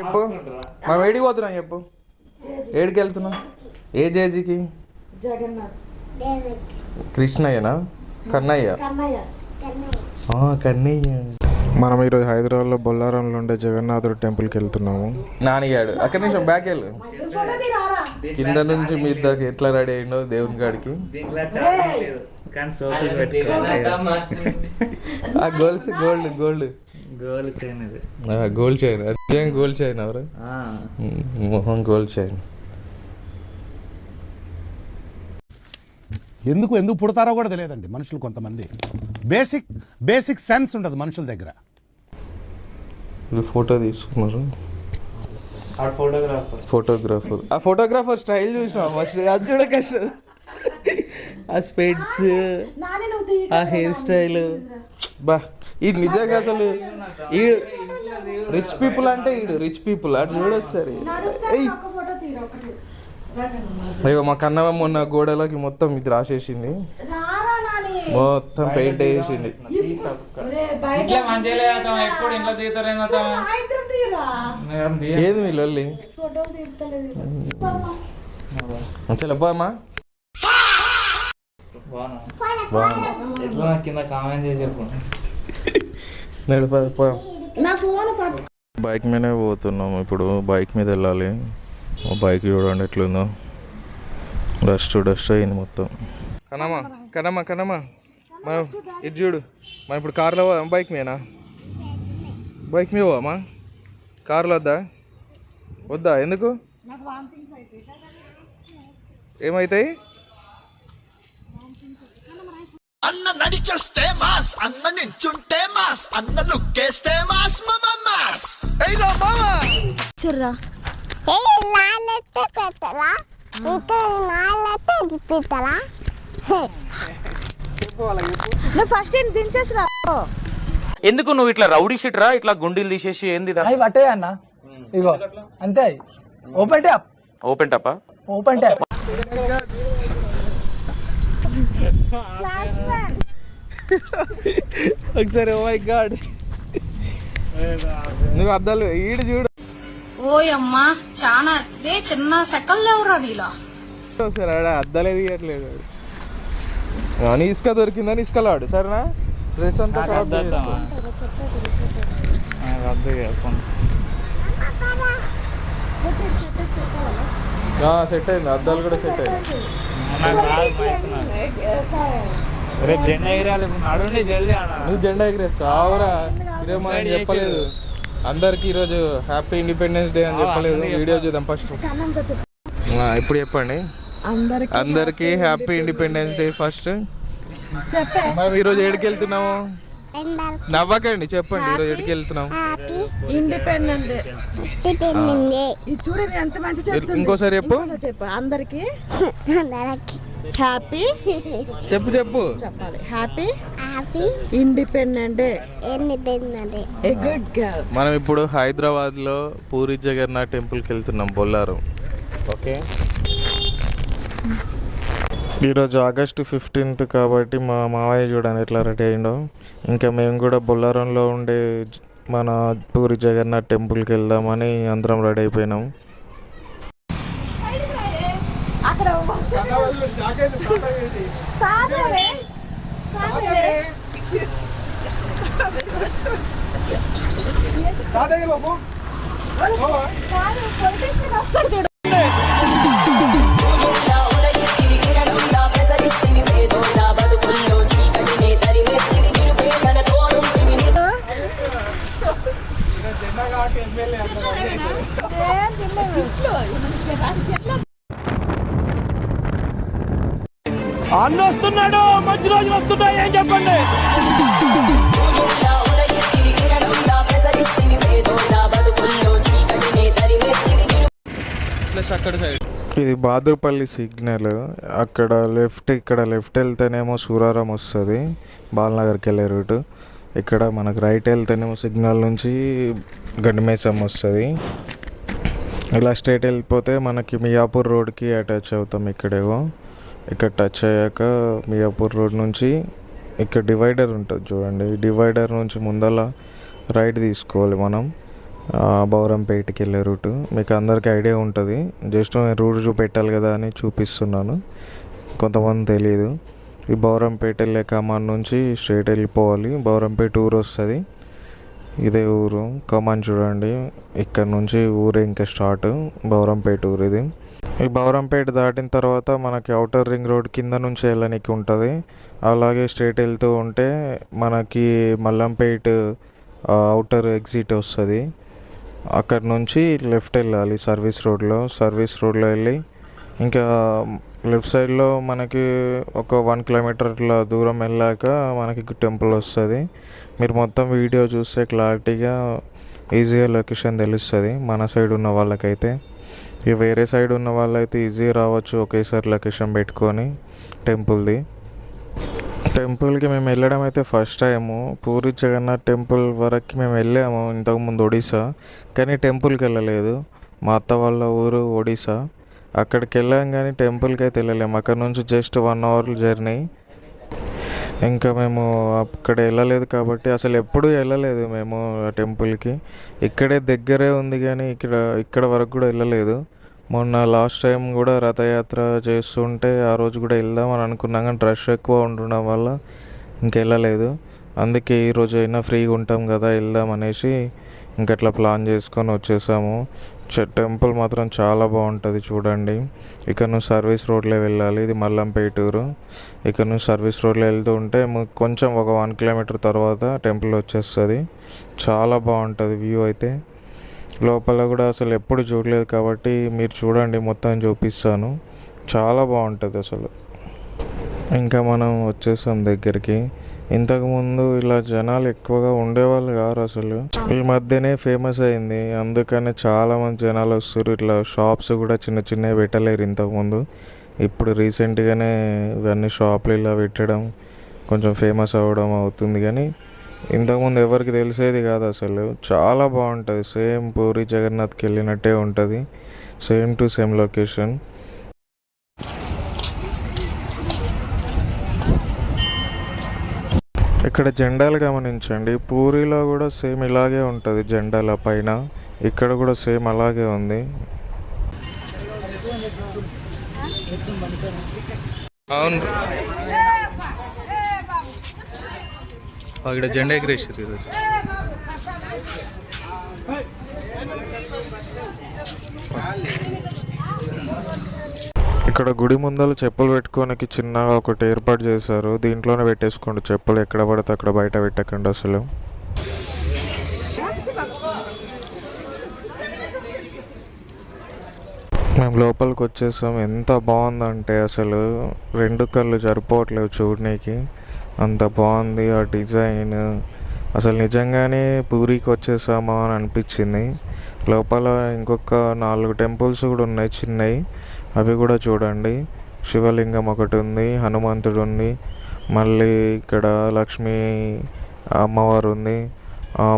చెప్పు, మనం ఏడికి పోతున్నాం చెప్పు, ఏడికి వెళ్తున్నాం? ఏ జేజీకి? కృష్ణయ్యనా? కన్నయ్య. కన్నయ్య. మనం ఈరోజు హైదరాబాద్లో బొల్లారంలో ఉండే జగన్నాథుడు టెంపుల్కి వెళ్తున్నాము. నానిగాడు అక్కడి నుంచి బ్యాక్ వెళ్ళు, కింద నుంచి మీ ఇద్దరికి ఎట్లా రెడీ అయిందో దేవుని కాడికి. Goals gold gold gold chain, gold chain. అదేం గోల్డ్ చైన్ ఎవరు మొహం గోల్డ్ చైన్. ఎందుకు పుడతారో కూడా తెలియదండి మనుషులు. కొంతమంది బేసిక్ సెన్స్ ఉండదు మనుషుల దగ్గర. ఫోటో తీసుకున్నారు ఫోటోగ్రాఫర్. ఆ ఫోటోగ్రాఫర్ స్టైల్ చూసినా అది చూడ కష్టం. ఆ స్పెడ్స్, ఆ హెయిర్ స్టైల్, బా ఈ నిజంగా అసలు ఈ రిచ్ పీపుల్ అంటే ఈడు రిచ్ పీపుల్. అటు చూడ ఒకసారి. అయ్యో మా కన్నమ్మ మొన్న గోడలకి మొత్తం ఇది రాసేసింది, మొత్తం పెయింట్ వేసింది. ఏది మీ లొల్లి? చెప్పమ్మా. బైక్ మీదే పోతున్నాము ఇప్పుడు. బైక్ మీద వెళ్ళాలి. బైక్ చూడండి ఎట్లుందో, డస్ట్ అయింది మొత్తం. కనమ్మా మనం ఇది చూడు. మనం ఇప్పుడు కార్లో పోదాం, బైక్ మీదనా? బైక్ మీద పోవమ్మా, కార్లో వద్దా? ఎందుకు? ఏమైతాయి? అన్న నడిచొస్తే మాస్, అన్న నించుంటే మాస్, అన్న లుక్కేస్తే మాస్ మాస్. ఏరా మామా చెర్రా ఫస్ట్ ఏం దించేసిరా. ఎందుకు నువ్వు ఇట్లా రౌడీ షీట్ రా, ఇట్లా గుండీలు తీసేసి ఏంది పట్టే అన్న? ఇగో అంతే. Open tap. ఓపెన్ టాపా? Open tap. ఒకసారి ఓ మై గాడ్, నువ్వు అద్దాలు ఈడు చూడు. ఓయమ్మా చాలా చిన్న సెకండ్ ఎవరా నీలా. ఒకసారి ఆడ అద్దాలే తీయట్లేదు. నీ ఇసుక దొరికిందని ఇసుకలాడు సరేనా? డ్రెస్ అంతా ఖరాబ్ చేసుకో. సెట్ అయింది, అద్దాలు కూడా సెట్ అయింది. నువ్వు జెండా ఎగిరేస్తావురా? ఈరోజు మనం చెప్పలేదు అందరికి. ఈరోజు హ్యాపీ ఇండిపెండెన్స్ డే అని చెప్పలేదు. వీడియో చూద్దాం ఫస్ట్. ఇప్పుడు చెప్పండి అందరికి హ్యాపీ ఇండిపెండెన్స్ డే ఫస్ట్. మనం ఈరోజు ఎక్కడికి వెళ్తున్నాము? నవ్వకండి, చెప్పండి ఈరోజు ఎక్కడికి వెళ్తున్నాం? Independent day. చూడండి ఎంత మంచి చెప్తుంది. ఇంకోసారి చెప్పు. అందరికి హ్యాపీ చెప్పాలి. Happy independent day. Good girl. మనం ఇప్పుడు హైదరాబాద్ లో పూరి జగన్నాథ్ టెంపుల్కి వెళ్తున్నాం, బొల్లారం. ఓకే, ఈరోజు ఆగస్టు 15th కాబట్టి మా మావయ్య చూడండి ఎట్లా రెడీ అయిండో. ఇంకా మేము కూడా బొల్లారంలో ఉండే మన పూరి జగన్నాథ్ టెంపుల్కి వెళ్దామని అందరం రెడీ అయిపోయినాం. అన్న వస్తున్నాడు, మంచి రోజులు వస్తున్నాయి ఏం చెప్పండి. ఇది బాదుపల్లి సిగ్నల్. అక్కడ లెఫ్ట్, ఇక్కడ లెఫ్ట్ వెళ్తేనేమో సూరారం వస్తుంది, బాలనగర్కి వెళ్ళే రూటు. ఇక్కడ మనకు రైట్ వెళ్తేనేమో సిగ్నల్ నుంచి గండిమేసం వస్తుంది. ఇలా స్ట్రైట్ వెళ్ళిపోతే మనకి మియాపూర్ రోడ్కి అటాచ్ అవుతాం. ఇక్కడేవో ఇక్కడ టచ్ అయ్యాక మియాపూర్ రోడ్ నుంచి ఇక్కడ డివైడర్ ఉంటుంది చూడండి. ఈ డివైడర్ నుంచి ముందల రైట్ తీసుకోవాలి మనం. బౌరంపేటకి వెళ్ళే రూటు. మీకు అందరికీ ఐడియా ఉంటుంది, జస్ట్ నేను రూట్ చూపెట్టాలి కదా అని చూపిస్తున్నాను, కొంతమంది తెలియదు. ఈ బౌరంపేట వెళ్ళే కమాన్ నుంచి స్ట్రైట్ వెళ్ళిపోవాలి. బౌరంపేట ఊరు వస్తుంది, ఇదే ఊరు కమాన్ చూడండి. ఇక్కడ నుంచి ఊరే ఇంకా స్టార్ట్, బౌరంపేట ఊరు ఇది. ఈ బౌరంపేట దాటిన తర్వాత మనకి అవుటర్ రింగ్ రోడ్ కింద నుంచి వెళ్ళడానికి ఉంటుంది. అలాగే స్ట్రైట్ వెళ్తూ ఉంటే మనకి మల్లంపేట అవుటర్ ఎగ్జిట్ వస్తుంది. అక్కడ నుంచి లెఫ్ట్ వెళ్ళాలి సర్వీస్ రోడ్లో వెళ్ళి ఇంకా లెఫ్ట్ సైడ్లో మనకి ఒక 1 కిలోమీటర్ల దూరం వెళ్ళాక మనకి టెంపుల్ వస్తుంది. మీరు మొత్తం వీడియో చూస్తే క్లారిటీగా ఈజీగా లొకేషన్ తెలుస్తుంది మన సైడ్ ఉన్న వాళ్ళకైతే. ఇక వేరే సైడ్ ఉన్న వాళ్ళైతే ఈజీగా రావచ్చు ఒకేసారి లొకేషన్ పెట్టుకొని టెంపుల్కి మేము వెళ్ళడం అయితే first time. Puri Jagannath temple వరకు మేము వెళ్ళాము ఇంతకుముందు ఒడిశా, కానీ టెంపుల్కి వెళ్ళలేదు. మా అత్త వాళ్ళ ఊరు ఒడిశా, అక్కడికి వెళ్ళాం కానీ టెంపుల్కి అయితే వెళ్ళలేము. అక్కడ నుంచి జస్ట్ 1 అవర్ జర్నీ. ఇంకా మేము అక్కడ వెళ్ళలేదు కాబట్టి అసలు ఎప్పుడూ వెళ్ళలేదు మేము ఆ టెంపుల్కి. ఇక్కడే దగ్గరే ఉంది కానీ ఇక్కడ వరకు కూడా వెళ్ళలేదు. మొన్న లాస్ట్ టైం కూడా రథయాత్ర చేస్తుంటే ఆ రోజు కూడా వెళ్దామని అనుకున్నాం కానీ రష్ ఎక్కువ ఉండడం వల్ల ఇంకెళ్ళలేదు. అందుకే ఈరోజు అయినా ఫ్రీగా ఉంటాం కదా వెళ్దాం అనేసి ఇంకట్లా ప్లాన్ చేసుకొని వచ్చేసాము. టెంపుల్ మాత్రం చాలా బాగుంటుంది చూడండి. ఇక్కడ నుంచి సర్వీస్ రోడ్లో వెళ్ళాలి, ఇది మల్లంపేట ఊరు. ఇక్కడ నుంచి సర్వీస్ రోడ్లో వెళ్తూ ఉంటే కొంచెం ఒక 1 కిలోమీటర్ తర్వాత టెంపుల్ వచ్చేస్తుంది. చాలా బాగుంటుంది వ్యూ అయితే. లోపల కూడా అసలు ఎప్పుడు చూడలేదు కాబట్టి మీరు చూడండి, మొత్తం చూపిస్తాను. చాలా బాగుంటుంది అసలు. ఇంకా మనం వచ్చేసాం దగ్గరికి. ఇంతకుముందు ఇలా జనాలు ఎక్కువగా ఉండేవాళ్ళు కారు అసలు. ఈ మధ్యనే ఫేమస్ అయింది, అందుకనే చాలామంది జనాలు వస్తారు. ఇట్లా షాప్స్ కూడా చిన్నవి పెట్టలేరు ఇంతకుముందు. ఇప్పుడు రీసెంట్గానే ఇవన్నీ షాపులు ఇలా పెట్టడం కొంచెం ఫేమస్ అవ్వడం అవుతుంది, కానీ ఇంతకుముందు ఎవరికి తెలిసేది కాదు అసలు. చాలా బాగుంటుంది, సేమ్ పూరి జగన్నాథ్కి వెళ్ళినట్టే ఉంటుంది, సేమ్ టు సేమ్ లొకేషన్. ఇక్కడ జెండాలు గమనించండి, పూరిలో కూడా సేమ్ ఇలాగే ఉంటుంది జెండాల పైన, ఇక్కడ కూడా సేమ్ అలాగే ఉంది. అవును, ఇక్కడ జెండా ఎగరేసారు ఈరోజు. ఇక్కడ గుడి ముందర చెప్పులు పెట్టుకోనికి చిన్నగా ఒకటి ఏర్పాటు చేశారు, దీంట్లోనే పెట్టేసుకోండి చెప్పులు, ఎక్కడ పడితే అక్కడ బయట పెట్టకండి అసలు. మేము లోపలికి వచ్చేసాం. ఎంత బాగుందంటే అసలు 2 కళ్ళు సరిపోవట్లేవు చూడడానికి, అంత బాగుంది ఆ డిజైన్. అసలు నిజంగానే పూరికి వచ్చేసామా అని అనిపించింది. లోపల ఇంకొక 4 టెంపుల్స్ కూడా ఉన్నాయి చిన్నవి, అవి కూడా చూడండి. శివలింగం ఒకటి ఉంది, హనుమంతుడు ఉంది, మళ్ళీ ఇక్కడ లక్ష్మీ అమ్మవారు ఉంది,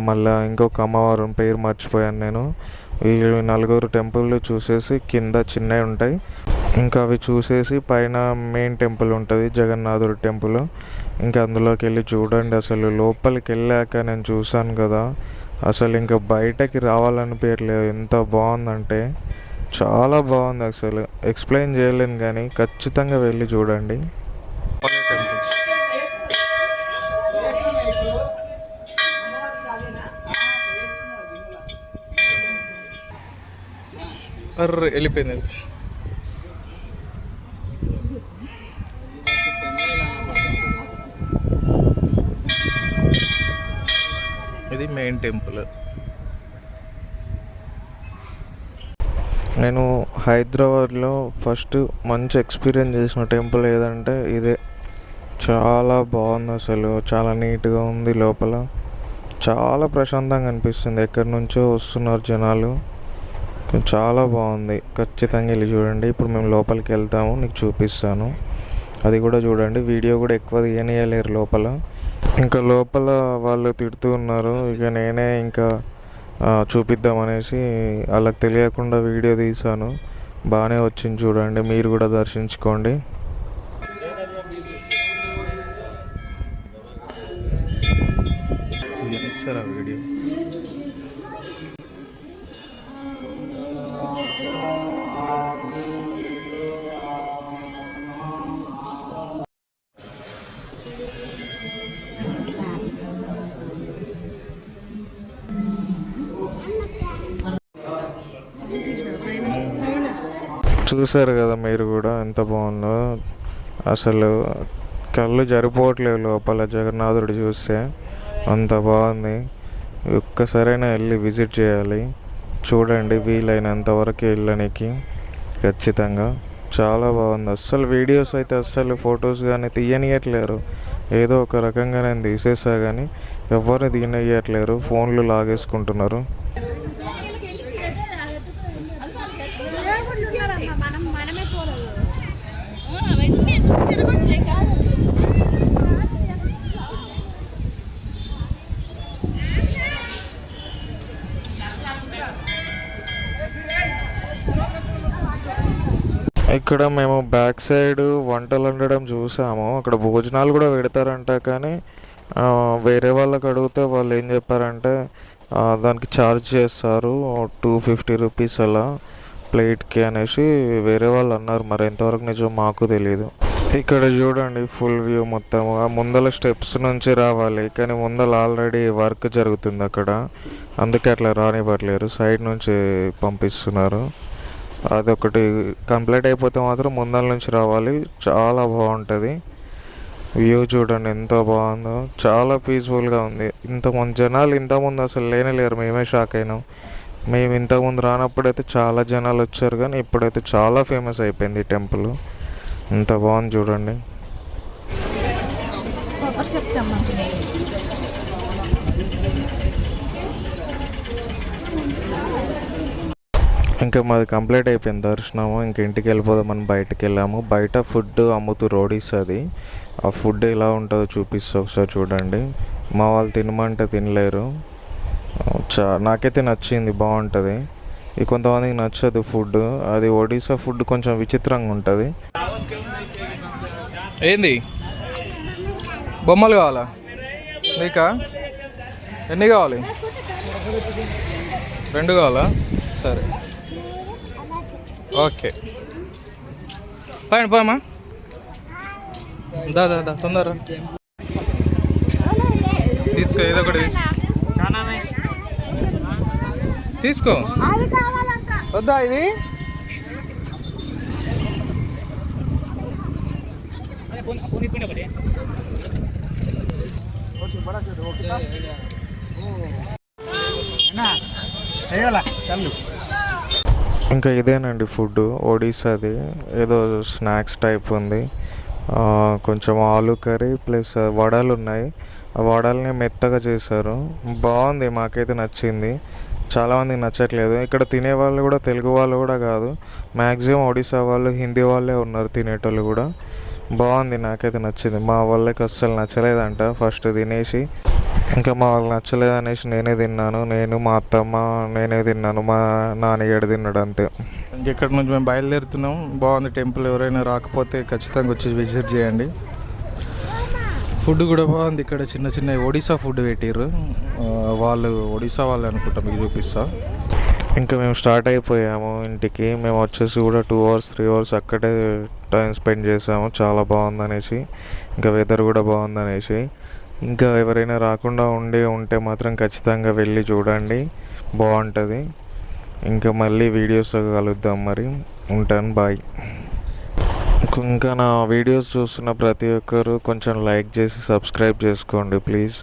మళ్ళీ ఇంకొక అమ్మవారు పేరు మర్చిపోయాను నేను. ఈ 4 టెంపుల్ చూసేసి కింద చిన్నవి ఉంటాయి, ఇంకా అవి చూసేసి పైన మెయిన్ టెంపుల్ ఉంటుంది జగన్నాథుడి టెంపుల్. ఇంకా అందులోకి వెళ్ళి చూడండి. అసలు లోపలికి వెళ్ళాక నేను చూసాను కదా, అసలు ఇంకా బయటకి రావాలనిపించట్లేదు, ఎంత బాగుందంటే చాలా బాగుంది. అసలు ఎక్స్ప్లెయిన్ చేయలేను కానీ ఖచ్చితంగా వెళ్ళి చూడండి. అర్రే వెళ్ళిపోయింది. ఇది మెయిన్ టెంపుల్. నేను హైదరాబాద్లో ఫస్ట్ మంచి ఎక్స్పీరియన్స్ చేసిన టెంపుల్ ఏదంటే ఇదే. చాలా బాగుంది అసలు, చాలా నీట్గా ఉంది, లోపల చాలా ప్రశాంతంగా అనిపిస్తుంది. ఎక్కడి నుంచో వస్తున్నారు జనాలు, చాలా బాగుంది. ఖచ్చితంగా వెళ్ళి చూడండి. ఇప్పుడు మేము లోపలికి వెళ్తాము, నీకు చూపిస్తాను, అది కూడా చూడండి. వీడియో కూడా ఎక్కువ తీయనియలేరు లోపల. ఇంకా లోపల వాళ్ళు తిడుతూ ఉన్నారు, ఇక నేనే ఇంకా చూపిద్దామనేసి వాళ్ళకి తెలియకుండా వీడియో తీసాను. బాగానే వచ్చింది చూడండి, మీరు కూడా దర్శించుకోండి. వీడియో చూసారు కదా మీరు కూడా ఎంత బాగుందో. అసలు కళ్ళు జరిపోవట్లేదు లోపల జగన్నాథుడు చూస్తే, అంత బాగుంది. ఒక్కసారైనా వెళ్ళి విజిట్ చేయాలి. చూడండి, వీలైనంత వరకు వెళ్ళడానికి ఖచ్చితంగా. చాలా బాగుంది. అస్సలు వీడియోస్ అయితే అస్సలు ఫొటోస్ కానీ తీయనియట్లేరు. ఏదో ఒక రకంగా నేను తీసేసా కానీ ఎవరిని తీయనియట్లేరు, ఫోన్లు లాగేసుకుంటున్నారు. ఇక్కడ మేము బ్యాక్ సైడ్ వంటలు వండడం చూసాము. అక్కడ భోజనాలు కూడా పెడతారంట, కానీ వేరే వాళ్ళకి అడిగితే వాళ్ళు ఏం చెప్పారంటే దానికి ఛార్జ్ చేస్తారు 250 రూపీస్ అలా ప్లేట్కి అనేసి వేరే వాళ్ళు అన్నారు. మరి ఎంతవరకు నిజం మాకు తెలియదు. ఇక్కడ చూడండి ఫుల్ వ్యూ మొత్తం. ఆ ముందల స్టెప్స్ నుంచి రావాలి, కానీ ముందల ఆల్రెడీ వర్క్ జరుగుతుంది అక్కడ, అందుకే అట్లా రానివ్వట్లేరు, సైడ్ నుంచి పంపిస్తున్నారు. అదొకటి కంప్లీట్ అయిపోతే మాత్రం ముందల నుంచి రావాలి. చాలా బాగుంటుంది వ్యూ. చూడండి ఎంత బాగుందో, చాలా పీస్ఫుల్గా ఉంది. ఇంతమంది జనాలు ఇంతకుముందు అసలు లేరు, మేమే షాక్ అయినాం. మేము ఇంతకుముందు రానప్పుడైతే చాలా జనాలు వచ్చారు, కానీ ఇప్పుడైతే చాలా ఫేమస్ అయిపోయింది ఈ టెంపుల్. ఎంత బాగుంది చూడండి. ఇంకా మాది కంప్లీట్ అయిపోయింది దర్శనము. ఇంక ఇంటికి వెళ్ళిపోదామని బయటకు వెళ్ళాము. బయట ఫుడ్ అమ్ముతూ రోడీస్ అది. ఆ ఫుడ్ ఎలా ఉంటుందో చూపిస్తా, ఒకసారి చూడండి. మా వాళ్ళు తినమంటే తినలేరు. నాకైతే నచ్చింది, బాగుంటుంది. ఇది కొంతమందికి నచ్చదు ఫుడ్. అది ఒడిశా ఫుడ్ కొంచెం విచిత్రంగా ఉంటుంది. ఏంది బొమ్మలు కావాలా నీకా? ఎన్ని కావాలి? 2 కావాలా? సరే ఓకే, పోయమ్మా. దా తొందర తీసుకో, ఏదో ఒకటి తీసుకో. వద్దా ఇది? ఇంకా ఇదేనండి ఫుడ్ ఒడిశాది. ఏదో స్నాక్స్ టైప్ ఉంది. కొంచెం ఆలు కర్రీ ప్లస్ వడలు ఉన్నాయి. ఆ వడల్ని మెత్తగా చేశారు. బాగుంది, మాకైతే నచ్చింది. చాలామందికి నచ్చట్లేదు. ఇక్కడ తినేవాళ్ళు కూడా తెలుగు వాళ్ళు కూడా కాదు, మ్యాక్సిమం ఒడిశా వాళ్ళు, హిందీ వాళ్ళే ఉన్నారు తినేటోళ్ళు కూడా. బాగుంది, నాకైతే నచ్చింది. మా వాళ్ళకి అస్సలు నచ్చలేదంట ఫస్ట్ తినేసి. ఇంకా మా వాళ్ళకి నచ్చలేదు అనేసి నేనే తిన్నాను. నేను మా అత్తమ్మ నేనే తిన్నాను, మా నాన్నగాడు తిన్నాడు అంతే. ఇక్కడ నుంచి మేము బయలుదేరుతున్నాం. బాగుంది టెంపుల్. ఎవరైనా రాకపోతే ఖచ్చితంగా వచ్చి విజిట్ చేయండి. ఫుడ్ కూడా బాగుంది. ఇక్కడ చిన్న చిన్న ఒడిశా ఫుడ్ పెట్టారు వాళ్ళు, ఒడిశా వాళ్ళు అనుకుంటా, మీకు చూపిస్తా. ఇంకా మేము స్టార్ట్ అయిపోయాము ఇంటికి. మేము వచ్చేసి కూడా 2 hours 3 hours అక్కడే టైం స్పెండ్ చేసాము. చాలా బాగుందనేసి, ఇంకా వెదర్ కూడా బాగుందనేసి. ఇంకా ఎవరైనా రాకుండా ఉంటే మాత్రం ఖచ్చితంగా వెళ్ళి చూడండి, బాగుంటుంది. ఇంకా మళ్ళీ వీడియోస్ కలుద్దాం. మరి ఉంటాను, బాయ్. ఇంకా నా వీడియోస్ చూస్తున్న ప్రతి ఒక్కరు కొంచెం లైక్ చేసి సబ్స్క్రైబ్ చేసుకోండి ప్లీజ్.